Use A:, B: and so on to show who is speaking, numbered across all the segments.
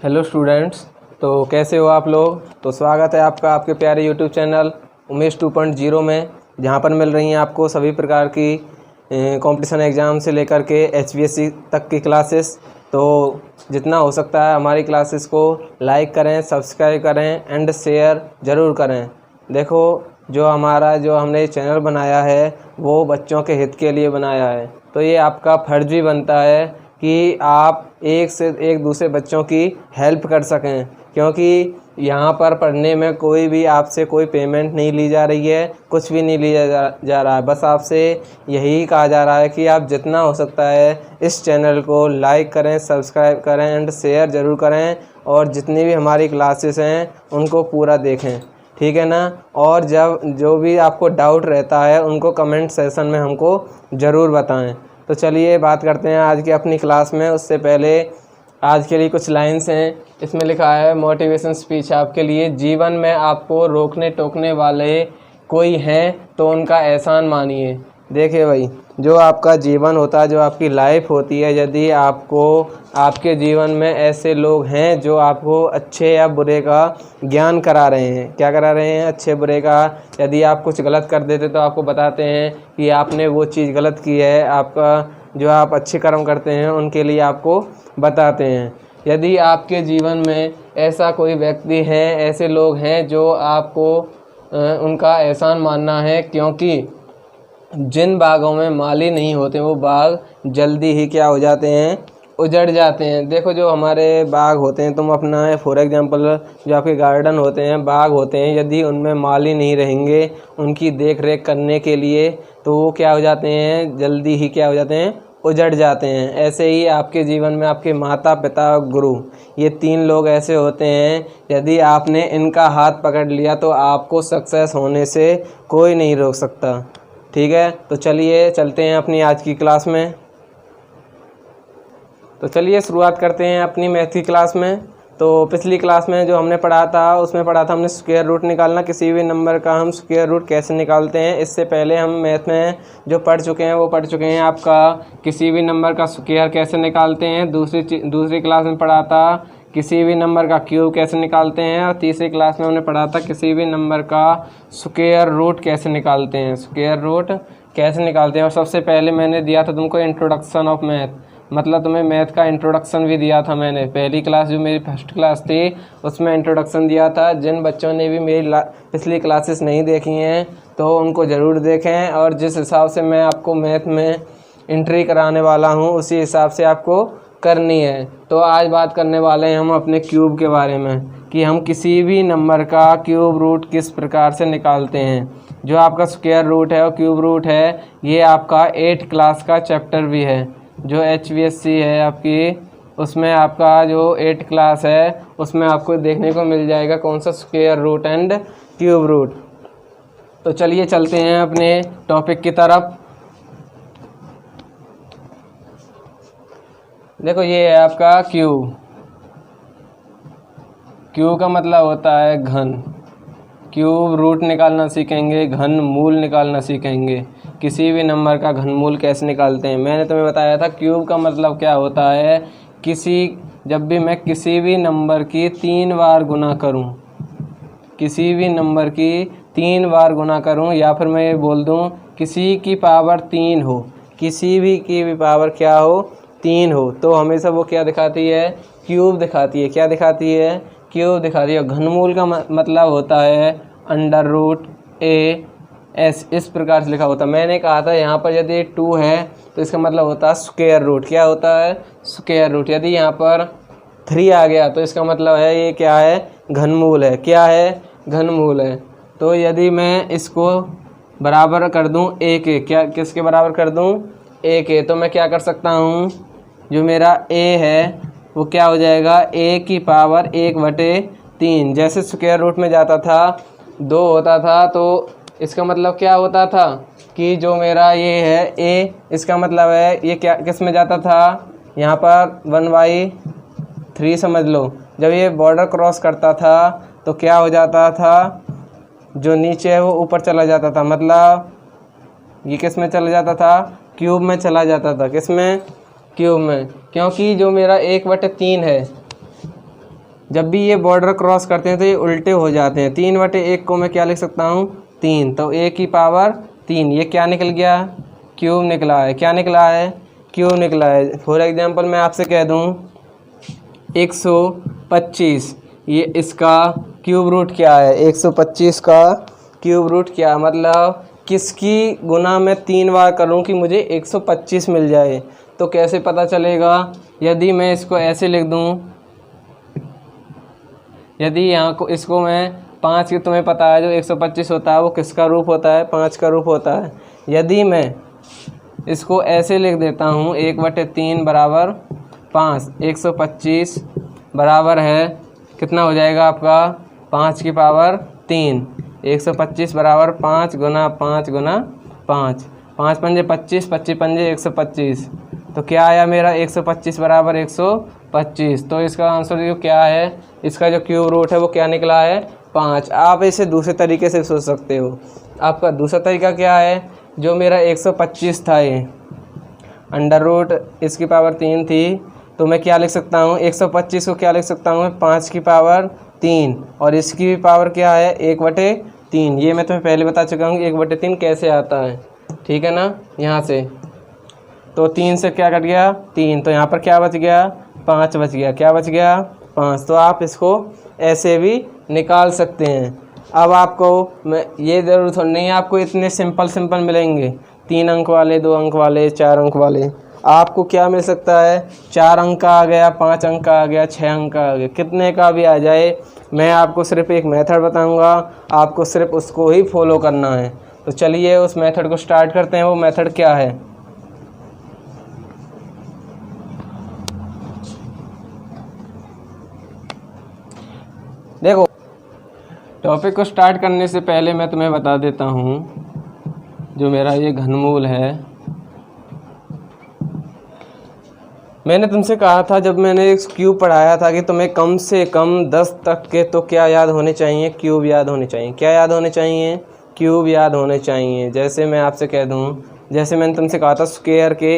A: Hello students, तो कैसे हो आप लोग। तो स्वागत है आपका आपके प्यारे यूट्यूब चैनल उमेश 2.0 में, जहां पर मिल रही हैं आपको सभी प्रकार की कंपटीशन एग्ज़ाम से लेकर के HVSC तक की क्लासेस। तो जितना हो सकता है हमारी क्लासेस को लाइक करें, सब्सक्राइब करें एंड शेयर ज़रूर करें। देखो, जो हमने चैनल बनाया है वो बच्चों के हित के लिए बनाया है, तो ये आपका फ़र्ज़ भी बनता है कि आप एक से एक दूसरे बच्चों की हेल्प कर सकें, क्योंकि यहाँ पर पढ़ने में कोई भी आपसे कोई पेमेंट नहीं ली जा रही है, कुछ भी नहीं लिया जा रहा है। बस आपसे यही कहा जा रहा है कि आप जितना हो सकता है इस चैनल को लाइक करें, सब्सक्राइब करें एंड शेयर ज़रूर करें, और जितनी भी हमारी क्लासेस हैं उनको पूरा देखें, ठीक है ना। और जब जो भी आपको डाउट रहता है उनको कमेंट सेशन में हमको ज़रूर बताएं। तो चलिए बात करते हैं आज की अपनी क्लास में। उससे पहले आज के लिए कुछ लाइन्स हैं। इसमें लिखा है मोटिवेशन स्पीच आपके लिए। जीवन में आपको रोकने टोकने वाले कोई हैं तो उनका एहसान मानिए। देखिए भाई, जो आपका जीवन होता है, जो आपकी लाइफ होती है, यदि आपके जीवन में ऐसे लोग हैं जो आपको अच्छे या बुरे का ज्ञान करा रहे हैं, क्या करा रहे हैं, अच्छे बुरे का। यदि आप कुछ गलत कर देते तो आपको बताते हैं कि आपने वो चीज़ गलत की है, आपका जो आप अच्छे कर्म करते हैं उनके लिए आपको बताते हैं। यदि आपके जीवन में ऐसा कोई व्यक्ति है, ऐसे लोग हैं जो आपको उनका एहसान मानना है, क्योंकि जिन बागों में माली नहीं होते वो बाग जल्दी ही क्या हो जाते हैं, उजड़ जाते हैं। देखो, जो हमारे बाग होते हैं, तुम अपना फॉर एग्जांपल जो आपके गार्डन होते हैं, बाग होते हैं, यदि उनमें माली नहीं रहेंगे उनकी देख रेख करने के लिए, तो वो क्या हो जाते हैं, जल्दी ही क्या हो जाते हैं, उजड़ जाते हैं। ऐसे ही आपके जीवन में आपके माता पिता गुरु, ये तीन लोग ऐसे होते हैं, यदि आपने इनका हाथ पकड़ लिया तो आपको सक्सेस होने से कोई नहीं रोक सकता, ठीक है। तो चलिए चलते हैं अपनी आज की क्लास में। तो चलिए शुरुआत करते हैं अपनी मैथ की क्लास में। तो पिछली क्लास में जो हमने पढ़ा था उसमें पढ़ा था हमने स्क्वायर रूट निकालना, किसी भी नंबर का हम स्क्वायर रूट कैसे निकालते हैं। इससे पहले हम मैथ में जो पढ़ चुके हैं वो पढ़ चुके हैं आपका किसी भी नंबर का स्क्वायर कैसे निकालते हैं। दूसरी क्लास में पढ़ा था किसी भी नंबर का क्यूब कैसे निकालते हैं, और तीसरी क्लास में हमने पढ़ा था किसी भी नंबर का स्क्वायर रूट कैसे निकालते हैं, स्क्वायर रूट कैसे निकालते हैं। और सबसे पहले मैंने दिया था तुमको इंट्रोडक्शन ऑफ मैथ, मतलब तुम्हें मैथ का इंट्रोडक्शन भी दिया था मैंने। पहली क्लास जो मेरी फर्स्ट क्लास थी उसमें इंट्रोडक्शन दिया था। जिन बच्चों ने भी मेरी पिछली क्लासेस नहीं देखी हैं तो उनको ज़रूर देखें, और जिस हिसाब से मैं आपको मैथ में एंट्री कराने वाला हूँ उसी हिसाब से आपको करनी है। तो आज बात करने वाले हैं हम अपने क्यूब के बारे में, कि हम किसी भी नंबर का क्यूब रूट किस प्रकार से निकालते हैं। जो आपका स्क्वायर रूट है और क्यूब रूट है, ये आपका 8 क्लास का चैप्टर भी है। जो HVSC है आपकी, उसमें आपका जो 8 क्लास है उसमें आपको देखने को मिल जाएगा कौन सा square root and cube root. तो चलिए चलते हैं अपने टॉपिक की तरफ। देखो, ये है आपका क्यूब। क्यूब का मतलब होता है घन। क्यूब रूट निकालना सीखेंगे, घन मूल निकालना सीखेंगे। किसी भी नंबर का घनमूल कैसे निकालते हैं मैंने तुम्हें बताया था। क्यूब का मतलब क्या होता है, जब भी मैं किसी भी नंबर की 3 बार गुना करूं, किसी भी नंबर की 3 बार गुना करूं, या फिर मैं ये बोल दूं किसी की पावर 3 हो, किसी भी की भी पावर क्या हो, 3 हो, तो हमेशा वो क्या दिखाती है, क्यूब दिखाती है। क्या दिखाती है, क्यूब दिखाती है। घनमूल का मतलब होता है अंडर रूट ए एस, इस प्रकार से लिखा होता है। मैंने कहा था यहाँ पर यदि 2 है तो इसका मतलब होता है स्क्वायर रूट। क्या होता है, स्क्वायर रूट। यदि यहाँ पर 3 आ गया तो इसका मतलब है ये क्या है, घनमूल है। क्या है, घनमूल है। तो यदि मैं इसको बराबर कर दूँ ए के, क्या किसके बराबर कर दूँ, ए के, तो मैं क्या कर सकता हूँ, जो मेरा ए है वो क्या हो जाएगा, ए की पावर 1/3। जैसे स्क्वायर रूट में जाता था 2 होता था, तो इसका मतलब क्या होता था कि जो मेरा ये है ए, इसका मतलब है ये क्या किस में जाता था, यहाँ पर 1/3 समझ लो। जब ये बॉर्डर क्रॉस करता था तो क्या हो जाता था, जो नीचे है वो ऊपर चला जाता था, मतलब ये किस में चला जाता था, क्यूब में चला जाता था। किस में, क्यूब में। क्योंकि जो मेरा 1/3 है, जब भी ये बॉर्डर क्रॉस करते हैं तो ये उल्टे हो जाते हैं। 3/1 को मैं क्या लिख सकता हूँ 3, तो a की पावर 3, ये क्या निकल गया क्यूब निकला है। क्या निकला है क्यूब निकला है। फॉर एग्जांपल मैं आपसे कह दूँ 125, ये इसका क्यूब रूट क्या है 125 का क्यूब रूट क्या, मतलब किसकी गुना मैं 3 बार करूं कि मुझे 125 मिल जाए। तो कैसे पता चलेगा, यदि मैं इसको ऐसे लिख दूं, यदि यहाँ को इसको मैं 5 की, तुम्हें पता है जो 125 होता है वो किसका रूप होता है 5 का रूप होता है। यदि मैं इसको ऐसे लिख देता हूँ 1/3 बराबर 5, 125 बराबर है कितना हो जाएगा आपका 5 की पावर 3, 125 बराबर 5 गुना 5 गुना 5, 5 पंजे 25, 25 पंजे 125, तो क्या आया मेरा 125 बराबर 125। तो इसका आंसर जो क्या है, इसका जो क्यूब रूट है वो क्या निकला है 5। आप इसे दूसरे तरीके से सोच सकते हो। आपका दूसरा तरीका क्या है, जो मेरा 125 था ये अंडर रूट इसकी पावर 3 थी, तो मैं क्या लिख सकता हूँ 125 को क्या लिख सकता हूँ 5 की पावर 3, और इसकी भी पावर क्या है 1/3। ये मैं तुम्हें पहले बता चुका हूँ 1/3 कैसे आता है, ठीक है ना। यहाँ से तो 3 से क्या कट गया 3, तो यहाँ पर क्या बच गया 5 बच गया। क्या बच गया 5। तो आप इसको ऐसे भी निकाल सकते हैं। अब आपको मैं ये ज़रूरत नहीं है आपको इतने सिंपल मिलेंगे, 3 अंक वाले, 2 अंक वाले, 4 अंक वाले। आपको क्या मिल सकता है 4 अंक का आ गया, 5 अंक का आ गया, 6 अंक का आ गया, कितने का भी आ जाए। मैं आपको सिर्फ एक मेथड बताऊंगा, आपको सिर्फ उसको ही फॉलो करना है। तो चलिए उस मेथड को स्टार्ट करते हैं। वो मेथड क्या है, देखो टॉपिक को स्टार्ट करने से पहले मैं तुम्हें बता देता हूँ, जो मेरा ये घनमूल है, मैंने तुमसे कहा था जब मैंने इस क्यूब पढ़ाया था कि तुम्हें कम से कम 10 तक के तो क्या याद होने चाहिए, क्यूब याद होने चाहिए। क्या याद होने चाहिए, क्यूब याद होने चाहिए। जैसे मैं आपसे कह दूँ, जैसे मैंने तुमसे कहा था स्क्वायर के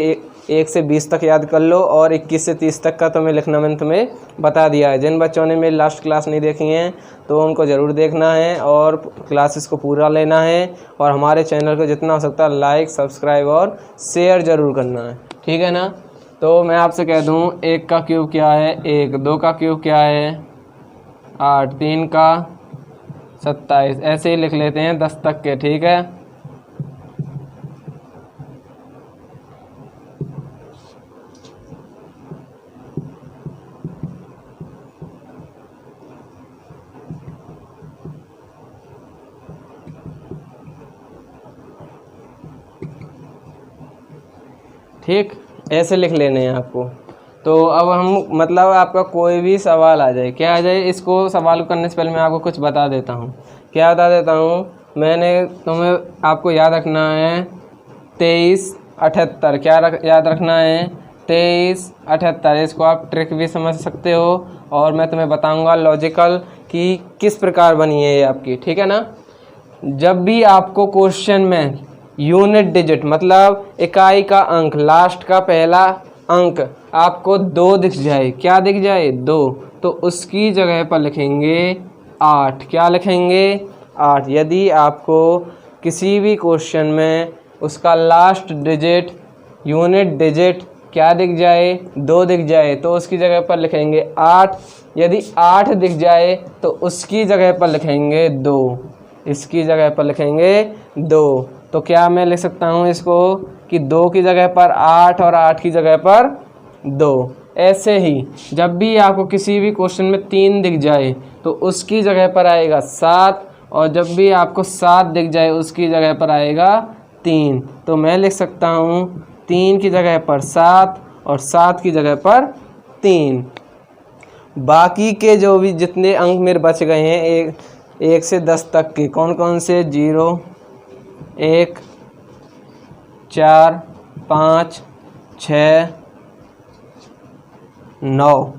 A: 1 से 20 तक याद कर लो, और 21 से 30 तक का तुम्हें लिखना मैंने तुम्हें बता दिया है। जिन बच्चों ने मेरी लास्ट क्लास नहीं देखी हैं तो उनको ज़रूर देखना है और क्लासेस को पूरा लेना है, और हमारे चैनल को जितना हो सकता है लाइक, सब्सक्राइब और शेयर ज़रूर करना है, ठीक है ना। तो मैं आपसे कह दूं 1 का क्यूब क्या है 1, 2 का क्यूब क्या है 8, 3 का 27, ऐसे ही लिख लेते हैं 10 तक के, ठीक है। ठीक, ऐसे लिख लेने हैं आपको। तो अब हम मतलब आपका कोई भी सवाल आ जाए, क्या आ जाए, इसको सवाल करने से पहले मैं आपको कुछ बता देता हूँ। क्या बता देता हूँ, मैंने तुम्हें आपको याद रखना है 2378। क्या याद रखना है 2378। इसको आप ट्रिक भी समझ सकते हो, और मैं तुम्हें बताऊँगा लॉजिकल कि किस प्रकार बनी है ये आपकी, ठीक है ना। जब भी आपको क्वेश्चन में यूनिट डिजिट मतलब इकाई का अंक, लास्ट का पहला अंक आपको 2 दिख जाए, क्या दिख जाए 2, तो उसकी जगह पर लिखेंगे 8। क्या लिखेंगे 8। यदि आपको किसी भी क्वेश्चन में उसका लास्ट डिजिट, यूनिट डिजिट क्या दिख जाए 2 दिख जाए, तो उसकी जगह पर लिखेंगे 8। यदि 8 दिख जाए तो उसकी जगह पर लिखेंगे 2, इसकी जगह पर लिखेंगे 2। तो क्या मैं लिख सकता हूँ इसको कि 2 की जगह पर 8 और 8 की जगह पर 2। ऐसे ही जब भी आपको किसी भी क्वेश्चन में 3 दिख जाए तो उसकी जगह पर आएगा 7, और जब भी आपको 7 दिख जाए उसकी जगह पर आएगा 3। तो मैं लिख सकता हूँ 3 की जगह पर 7 और 7 की जगह पर 3। बाकी के जो भी जितने अंक मेरे बच गए हैं 1 से 10 तक के, कौन कौन से, 0, 1, 4, 5, 6, 9,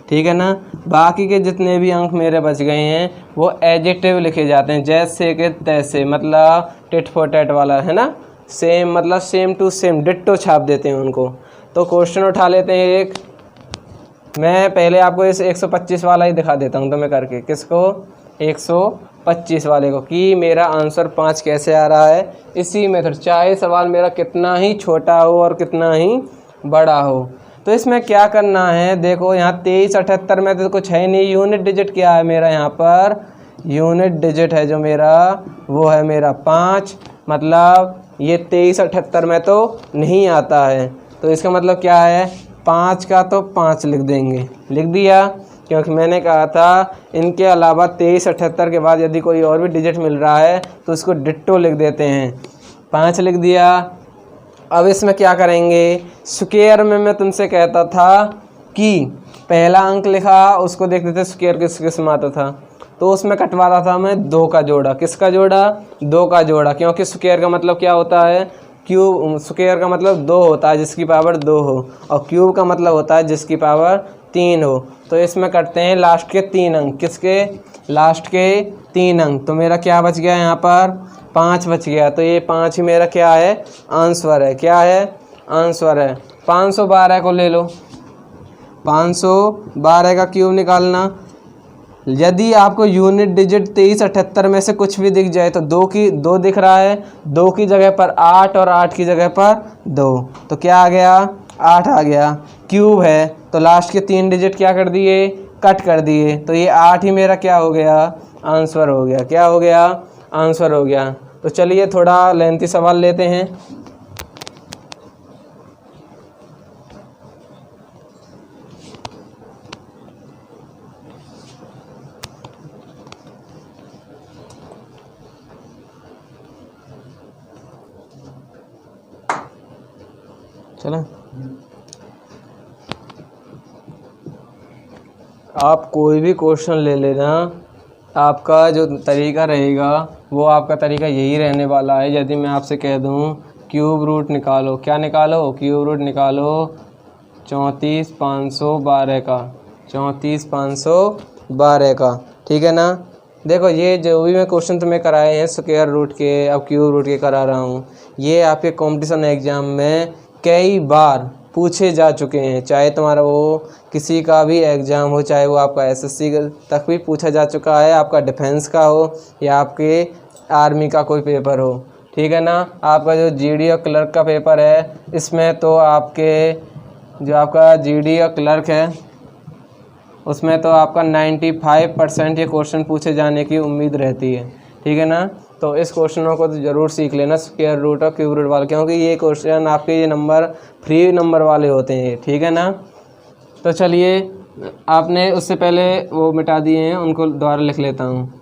A: ठीक है ना। बाकी के जितने भी अंक मेरे बच गए हैं वो एडजेक्टिव लिखे जाते हैं, जैसे कि तैसे, मतलब टिट फॉर टैट वाला है ना, सेम मतलब सेम टू सेम, डिट्टो छाप देते हैं उनको। तो क्वेश्चन उठा लेते हैं एक, मैं पहले आपको इस 125 वाला ही दिखा देता हूँ तो मैं करके, किसको, 125 वाले को, कि मेरा आंसर 5 कैसे आ रहा है इसी मेथड, चाहे सवाल मेरा कितना ही छोटा हो और कितना ही बड़ा हो। तो इसमें क्या करना है, देखो यहाँ 2378 में तो कुछ है नहीं, यूनिट डिजिट क्या है मेरा, यहाँ पर यूनिट डिजिट है जो मेरा वो है मेरा 5, मतलब ये 2378 में तो नहीं आता है। तो इसका मतलब क्या है, 5 का तो 5 लिख देंगे, लिख दिया, क्योंकि मैंने कहा था इनके अलावा 2378 के बाद यदि कोई और भी डिजिट मिल रहा है तो उसको डिट्टो लिख देते हैं। 5 लिख दिया। अब इसमें क्या करेंगे, स्क्वायर में मैं तुमसे कहता था कि पहला अंक लिखा उसको देखते थे स्क्वायर किस किस में आता था, तो उसमें कटवाता था मैं 2 का जोड़ा, किसका जोड़ा, 2 का जोड़ा, क्योंकि स्क्वायर का मतलब क्या होता है, क्यूब, स्क्वायर का मतलब 2 होता है जिसकी पावर 2 हो, और क्यूब का मतलब होता है जिसकी पावर 3 हो। तो इसमें करते हैं लास्ट के 3 अंक, किसके, लास्ट के 3 अंक, तो मेरा क्या बच गया यहाँ पर, 5 बच गया। तो ये 5 ही मेरा क्या है, आंसर है, क्या है, आंसर है। 512 को ले लो, 512 का क्यूब निकालना, यदि आपको यूनिट डिजिट 2378 में से कुछ भी दिख जाए तो 2 दिख रहा है, 2 की जगह पर 8 और 8 की जगह पर 2, तो क्या आ गया, 8 आ गया। क्यूब है तो लास्ट के 3 डिजिट क्या कर दिए, कट कर दिए, तो ये 8 ही मेरा क्या हो गया, आंसर हो गया, क्या हो गया, आंसर हो गया। तो चलिए थोड़ा लेंथी सवाल लेते हैं। चलो, आप कोई भी क्वेश्चन ले लेना, आपका जो तरीका रहेगा वो आपका तरीका यही रहने वाला है। यदि मैं आपसे कह दूं क्यूब रूट निकालो, क्या निकालो, क्यूब रूट निकालो 34,512 का, 34,512 का, ठीक है ना। देखो ये जो भी मैं क्वेश्चन तुम्हें कराए हैं स्क्वायर रूट के, अब क्यूब रूट के करा रहा हूँ, ये आपके कंपटीशन एग्जाम में कई बार पूछे जा चुके हैं, चाहे तुम्हारा वो किसी का भी एग्ज़ाम हो, चाहे वो आपका एसएससी तक भी पूछा जा चुका है, आपका डिफेंस का हो या आपके आर्मी का कोई पेपर हो, ठीक है ना। आपका जो जीडी और क्लर्क का पेपर है, इसमें तो आपके जो आपका जीडी और क्लर्क है उसमें तो आपका 95% ये क्वेश्चन पूछे जाने की उम्मीद रहती है, ठीक है ना। तो इस क्वेश्चनों को तो ज़रूर सीख लेना, स्क्वायर रूट और क्यूब रूट वाले, क्योंकि ये क्वेश्चन आपके ये नंबर फ्री नंबर वाले होते हैं, ठीक है ना। तो चलिए, आपने उससे पहले वो मिटा दिए हैं, उनको दोबारा लिख लेता हूँ।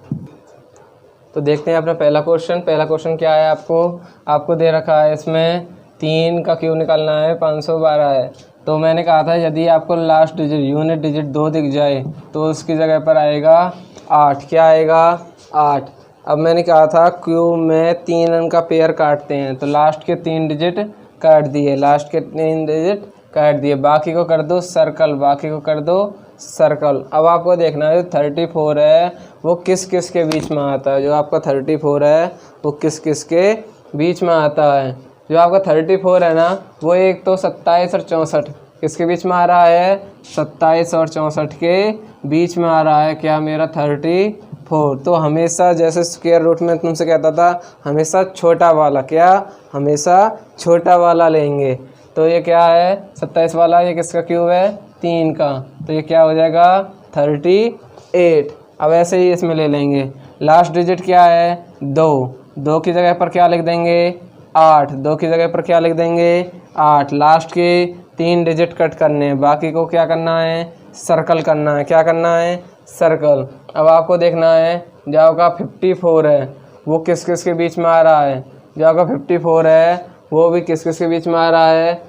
A: तो देखते हैं अपना पहला क्वेश्चन क्या है, आपको दे रखा है इसमें 3 का क्यूब निकालना है, 512 है। तो मैंने कहा था यदि आपको लास्ट डिजिट यूनिट डिजिट 2 दिख जाए तो उसकी जगह पर आएगा 8, क्या आएगा, 8। अब मैंने कहा था क्यूब में 3 अंक का पेयर काटते हैं, तो लास्ट के 3 डिजिट काट दिए, लास्ट के 3 डिजिट काट दिए, बाकी को कर दो सर्कल, बाकी को कर दो सर्कल। अब आपको देखना है जो 34 है वो किस किस के बीच में आता है, जो आपका 34 है वो किस किस के बीच में आता है। जो आपका 34 है ना वो एक तो 27 और 64 किसके बीच में आ रहा है, 27 और 64 के बीच में आ रहा है, क्या मेरा 34। तो हमेशा जैसे स्क्वायर रूट में तुमसे कहता था हमेशा छोटा वाला, क्या हमेशा छोटा वाला लेंगे। तो ये क्या है 27 वाला, ये किसका क्यूब है, 3 का, तो ये क्या हो जाएगा 38। अब ऐसे ही इसमें ले लेंगे, लास्ट डिजिट क्या है 2 की जगह पर क्या लिख देंगे 8, 2 की जगह पर क्या लिख देंगे 8। लास्ट के 3 डिजिट कट करने हैं, बाकी को क्या करना है सर्कल करना है, क्या करना है सर्कल। अब आपको देखना है जो आपका 54 है वो किस किस के बीच में आ रहा है, जो आपका 54 है वो भी किस किस के बीच में आ रहा है,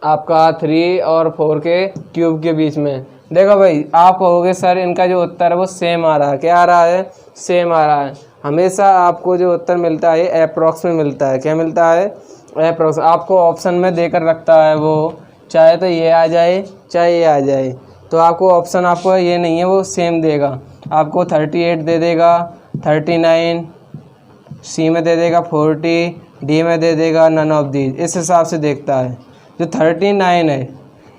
A: आपका 3 और 4 के क्यूब के बीच में। देखो भाई आप कहोगे सर इनका जो उत्तर है वो सेम आ रहा है, क्या आ रहा है, सेम आ रहा है। हमेशा आपको जो उत्तर मिलता है अप्रॉक्स में मिलता है, क्या मिलता है अप्रॉक्स। आपको ऑप्शन में देकर रखता है वो, चाहे तो ये आ जाए चाहे ये आ जाए, तो आपको ऑप्शन आपको ये नहीं है वो सेम देगा, आपको 38 दे देगा, 39 सी में दे देगा, 40 डी में दे देगा, नन ऑफ दीज, इस हिसाब से देखता है। जो 39 है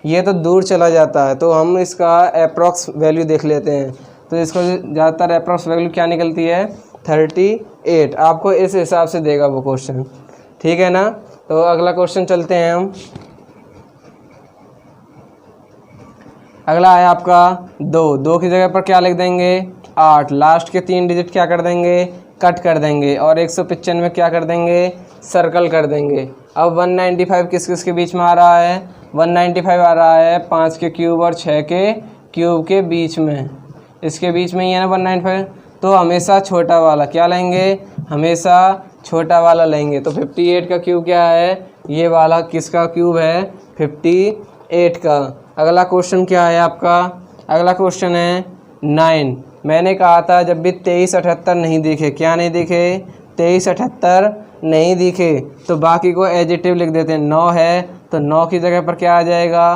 A: ये तो दूर चला जाता है, तो हम इसका अप्रॉक्स वैल्यू देख लेते हैं। तो इसको ज़्यादातर अप्रॉक्स वैल्यू क्या निकलती है 38। आपको इस हिसाब से देगा वो क्वेश्चन, ठीक है ना। तो अगला क्वेश्चन चलते हैं हम। अगला है आपका 2 की जगह पर क्या लिख देंगे 8, लास्ट के 3 डिजिट क्या कर देंगे कट कर देंगे और 195 क्या कर देंगे सर्कल कर देंगे। अब 195 किस किस के बीच में आ रहा है 195 आ रहा है 5 के क्यूब और 6 के क्यूब के बीच में, इसके बीच में ही है ना 195। तो हमेशा छोटा वाला क्या लेंगे, हमेशा छोटा वाला लेंगे। तो 58 का क्यूब क्या है, ये वाला किसका क्यूब है 58 का। अगला क्वेश्चन क्या है आपका, अगला क्वेश्चन है 9। मैंने कहा था जब भी 2378 नहीं दिखे, क्या नहीं दिखे 2378 नहीं दिखे, तो बाकी को एडजेक्टिव लिख देते हैं। 9 है तो 9 की जगह पर क्या आ जाएगा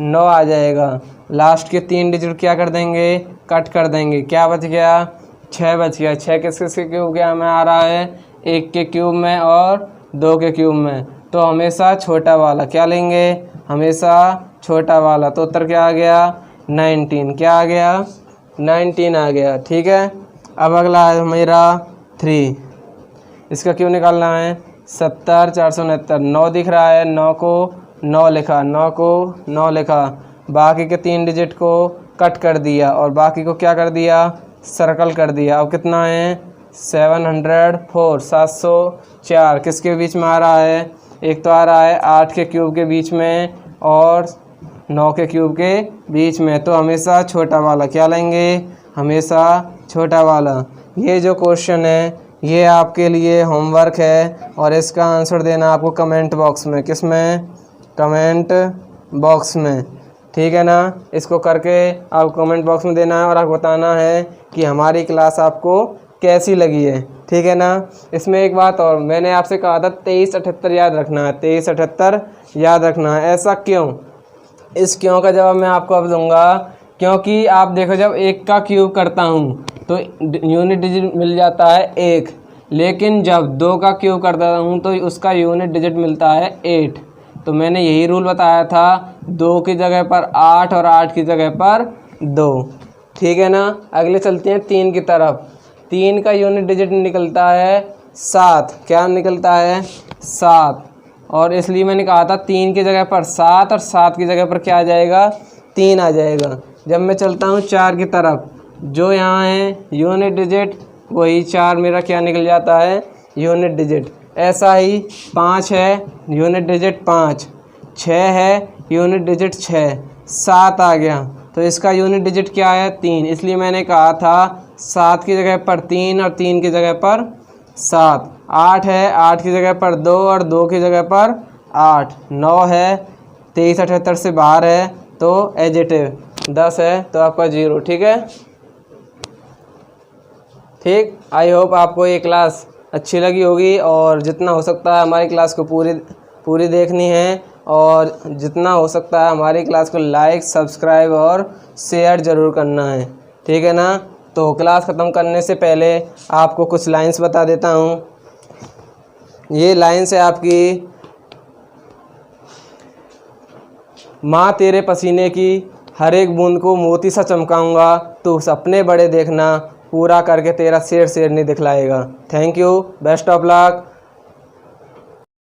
A: 9 आ जाएगा। लास्ट के 3 डिजिट क्या कर देंगे कट कर देंगे, क्या बच गया 6 बच गया। 6 किस किस के क्यूब क्या में आ रहा है 1 के क्यूब में और 2 के क्यूब में। तो हमेशा छोटा वाला क्या लेंगे, हमेशा छोटा वाला। तो उत्तर क्या आ गया 19, क्या आ गया 19 आ गया, ठीक है। अब अगला है मेरा 3, इसका क्यों निकालना है 70 469। 9 दिख रहा है 9 को 9 लिखा, 9 को 9 लिखा, बाकी के 3 डिजिट को कट कर दिया और बाकी को क्या कर दिया सर्कल कर दिया। अब कितना है 704 704 किसके बीच में आ रहा है, एक तो आ रहा है 8 के क्यूब के बीच में और 9 के क्यूब के बीच में। तो हमेशा छोटा वाला क्या लेंगे, हमेशा छोटा वाला। ये जो क्वेश्चन है ये आपके लिए होमवर्क है और इसका आंसर देना आपको कमेंट बॉक्स में, किस में कमेंट बॉक्स में, ठीक है ना। इसको करके आप कमेंट बॉक्स में देना है और आपको बताना है कि हमारी क्लास आपको कैसी लगी है, ठीक है ना। इसमें एक बात और, मैंने आपसे कहा था 2378 याद रखना है, 2378 याद रखना है। ऐसा क्यों, इस क्यों का जवाब मैं आपको अब दूंगा। क्योंकि आप देखो जब 1 का क्यूब करता हूँ तो यूनिट डिजिट मिल जाता है 1, लेकिन जब 2 का क्यूब करता हूँ तो उसका यूनिट डिजिट मिलता है 8। तो मैंने यही रूल बताया था 2 की जगह पर 8 और 8 की जगह पर 2, ठीक है ना। अगले चलते हैं 3 की तरफ। 3 का यूनिट डिजिट निकलता है 7, क्या निकलता है 7, और इसलिए मैंने कहा था 3 की जगह पर 7 और 7 की जगह पर क्या आ जाएगा 3 आ जाएगा। जब मैं चलता हूँ 4 की तरफ, जो यहाँ है यूनिट डिजिट वही 4 मेरा क्या निकल जाता है यूनिट डिजिट। ऐसा ही 5 है यूनिट डिजिट 5, 6 है यूनिट डिजिट 6, 7 आ गया तो इसका यूनिट डिजिट क्या है 3। इसलिए मैंने कहा था 7 की जगह पर 3 और 3 की जगह पर 7। 8 है 8 की जगह पर 2 और 2 की जगह पर 8। 9 है 2378 से बाहर है तो एडजेक्टिव। 10 है तो आपका 0, ठीक है। ठीक, आई होप आपको ये क्लास अच्छी लगी होगी और जितना हो सकता है हमारी क्लास को पूरी देखनी है और जितना हो सकता है हमारी क्लास को लाइक सब्सक्राइब और शेयर ज़रूर करना है, ठीक है ना। तो क्लास ख़त्म करने से पहले आपको कुछ लाइंस बता देता हूँ। ये लाइंस है आपकी, माँ तेरे पसीने की हर एक बूंद को मोती सा चमकाऊंगा, तू सपने बड़े देखना, पूरा करके तेरा शेर शेरनी दिखलाएगा। Thank you, best of luck.